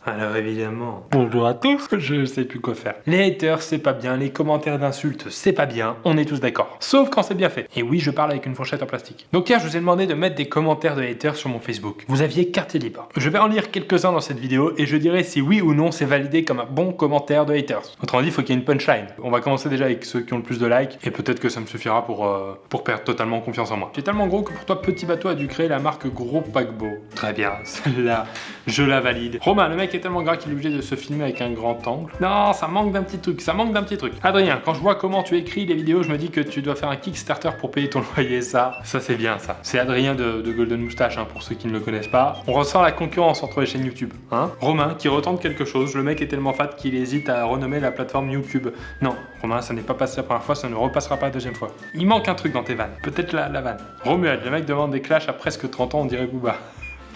Alors évidemment, bonjour à tous, je sais plus quoi faire. Les haters, c'est pas bien, les commentaires d'insultes, c'est pas bien, on est tous d'accord. Sauf quand c'est bien fait. Et oui, je parle avec une fourchette en plastique. Donc hier, je vous ai demandé de mettre des commentaires de haters sur mon Facebook. Vous aviez carte libre. Je vais en lire quelques-uns dans cette vidéo et je dirai si oui ou non c'est validé comme un bon commentaire de haters. Autrement dit, il faut qu'il y ait une punchline. On va commencer déjà avec ceux qui ont le plus de likes et peut-être que ça me suffira pour perdre totalement confiance en moi. Tu es tellement gros que pour toi, Petit Bateau a dû créer la marque Gros Paquebot. Très bien, celle-là, je la valide. Romain, le mec est tellement gras qu'il est obligé de se filmer avec un grand angle. Non, ça manque d'un petit truc, ça manque d'un petit truc. Adrien, quand je vois comment tu écris les vidéos, je me dis que tu dois faire un Kickstarter pour payer ton loyer, ça c'est bien ça. C'est Adrien de Golden Moustache, pour ceux qui ne le connaissent pas. On ressent la concurrence entre les chaînes YouTube. Romain, qui retente quelque chose, le mec est tellement fat qu'il hésite à renommer la plateforme YouTube. Non, Romain, ça n'est pas passé la première fois, ça ne repassera pas la deuxième fois. Il manque un truc dans tes vannes, peut-être la vanne. Romuald, le mec demande des clashs à presque 30 ans, on dirait Booba.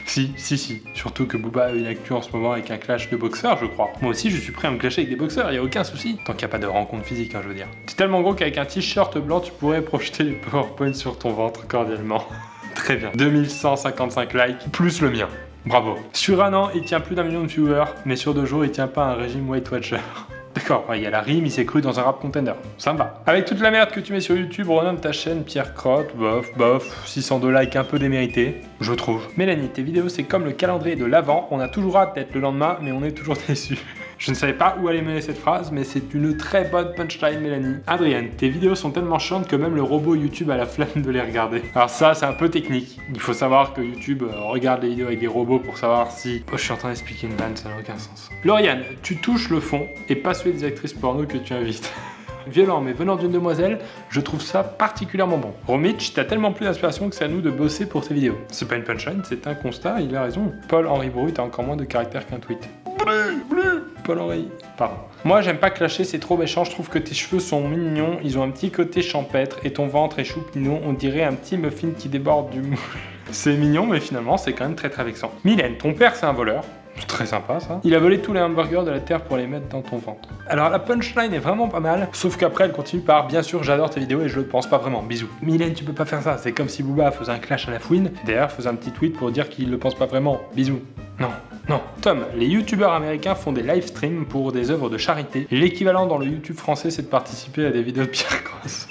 Si. Surtout que Booba a une actu en ce moment avec un clash de boxeurs, je crois. Moi aussi, je suis prêt à me clasher avec des boxeurs, y a aucun souci. Tant qu'il n'y a pas de rencontre physique, je veux dire. T'es tellement gros qu'avec un t-shirt blanc, tu pourrais projeter les PowerPoint sur ton ventre cordialement. Très bien. 2155 likes, plus le mien. Bravo. Sur un an, il tient plus d'1 million de viewers, mais sur 2 jours, il tient pas un régime Weight Watcher. D'accord, il y a la rime, il s'est cru dans un rap contender. Ça me va. Avec toute la merde que tu mets sur YouTube, renomme ta chaîne Pierre Crotte, bof, 602 likes un peu démérités, je trouve. Mélanie, tes vidéos c'est comme le calendrier de l'Avent, on a toujours hâte d'être le lendemain, mais on est toujours déçus. Je ne savais pas où allait mener cette phrase, mais c'est une très bonne punchline, Mélanie. Adrienne, tes vidéos sont tellement chiantes que même le robot YouTube a la flemme de les regarder. Alors ça, c'est un peu technique. Il faut savoir que YouTube regarde les vidéos avec des robots pour savoir si... Oh, je suis en train d'expliquer une vanne, ça n'a aucun sens. Lauriane, tu touches le fond et pas celui des actrices porno que tu invites. Violent, mais venant d'une demoiselle, je trouve ça particulièrement bon. Romich, t'as tellement plus d'inspiration que c'est à nous de bosser pour tes vidéos. C'est pas une punchline, c'est un constat, il a raison. Paul-Henri Brut a encore moins de caractère qu'un tweet. Paul-Henri. Pardon. Moi, j'aime pas clasher, c'est trop méchant, je trouve que tes cheveux sont mignons, ils ont un petit côté champêtre, et ton ventre est choupinou, on dirait un petit muffin qui déborde du moule. C'est mignon, mais finalement, c'est quand même très très vexant. Mylène, ton père, c'est un voleur. C'est très sympa ça. Il a volé tous les hamburgers de la terre pour les mettre dans ton ventre. Alors la punchline est vraiment pas mal, sauf qu'après elle continue par bien sûr j'adore tes vidéos et je le pense pas vraiment, bisous. Mylène, tu peux pas faire ça, c'est comme si Booba faisait un clash à la fouine, et d'ailleurs faisait un petit tweet pour dire qu'il le pense pas vraiment, bisous. Non. Tom, les youtubeurs américains font des live streams pour des œuvres de charité. L'équivalent dans le YouTube français c'est de participer à des vidéos de Pierre Cross.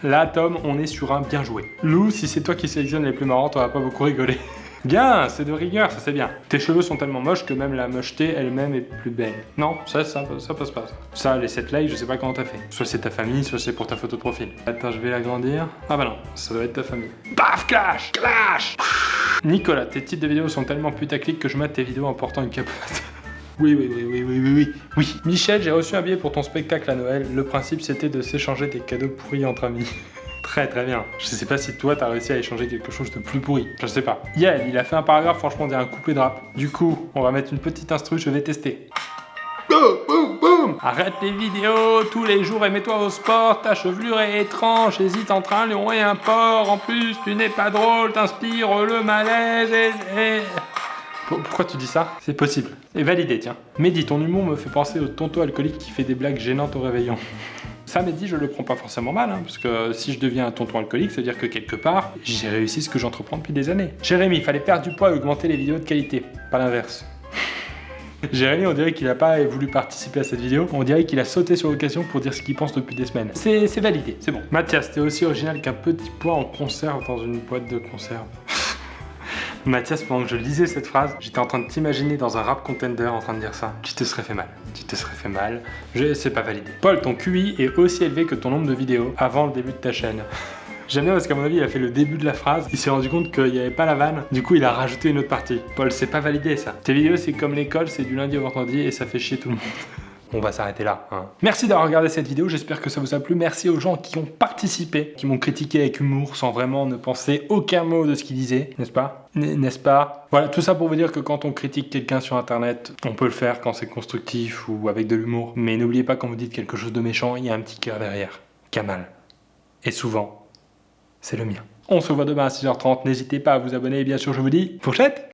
Là Tom, on est sur un bien joué. Lou, si c'est toi qui sélectionne les plus marrants, t'auras pas beaucoup rigolé. Bien, c'est de rigueur, ça c'est bien. Tes cheveux sont tellement moches que même la mocheté elle-même est plus belle. Non, ça passe pas. Ça, les 7 likes, je sais pas comment t'as fait. Soit c'est ta famille, soit c'est pour ta photo de profil. Attends, je vais l'agrandir. Ah bah non, ça doit être ta famille. Paf, clash. Nicolas, tes titres de vidéos sont tellement putaclic que je mate tes vidéos en portant une capote. Oui. Michel, j'ai reçu un billet pour ton spectacle à Noël. Le principe c'était de s'échanger des cadeaux pourris entre amis. Très bien. Je sais pas si toi t'as réussi à échanger quelque chose de plus pourri. Je sais pas. Yael, il a fait un paragraphe, franchement on dirait un couplet de rap. Du coup, on va mettre une petite instru, je vais tester. Boum. Arrête les vidéos tous les jours et mets-toi au sport. Ta chevelure est étrange, hésite entre un lion et un porc. En plus, tu n'es pas drôle, t'inspires le malaise et... Pourquoi tu dis ça? C'est possible. Et validé, tiens. Mehdi, ton humour me fait penser au tonton alcoolique qui fait des blagues gênantes au réveillon. Ça, Mehdi, je le prends pas forcément mal, parce que si je deviens un tonton alcoolique, ça veut dire que quelque part, j'ai réussi ce que j'entreprends depuis des années. Jérémy, il fallait perdre du poids et augmenter les vidéos de qualité, pas l'inverse. Jérémy, on dirait qu'il a pas voulu participer à cette vidéo, on dirait qu'il a sauté sur l'occasion pour dire ce qu'il pense depuis des semaines. C'est validé, c'est bon. Mathias, t'es aussi original qu'un petit pois en conserve dans une boîte de conserve. Mathias, pendant que je lisais cette phrase, j'étais en train de t'imaginer dans un rap contender en train de dire ça. Tu te serais fait mal. C'est pas validé. Paul, ton QI est aussi élevé que ton nombre de vidéos avant le début de ta chaîne. J'aime bien parce qu'à mon avis, il a fait le début de la phrase, il s'est rendu compte qu'il n'y avait pas la vanne, du coup il a rajouté une autre partie. Paul, c'est pas validé ça. Tes vidéos, c'est comme l'école, c'est du lundi au vendredi et ça fait chier tout le monde. On va s'arrêter là. Merci d'avoir regardé cette vidéo, j'espère que ça vous a plu. Merci aux gens qui ont participé, qui m'ont critiqué avec humour sans vraiment ne penser aucun mot de ce qu'ils disaient, n'est-ce pas? N'est-ce pas? Voilà, tout ça pour vous dire que quand on critique quelqu'un sur internet, on peut le faire quand c'est constructif ou avec de l'humour. Mais n'oubliez pas quand vous dites quelque chose de méchant, il y a un petit cœur derrière. Kamal. Et souvent, c'est le mien. On se voit demain à 6h30, n'hésitez pas à vous abonner et bien sûr je vous dis, fourchette!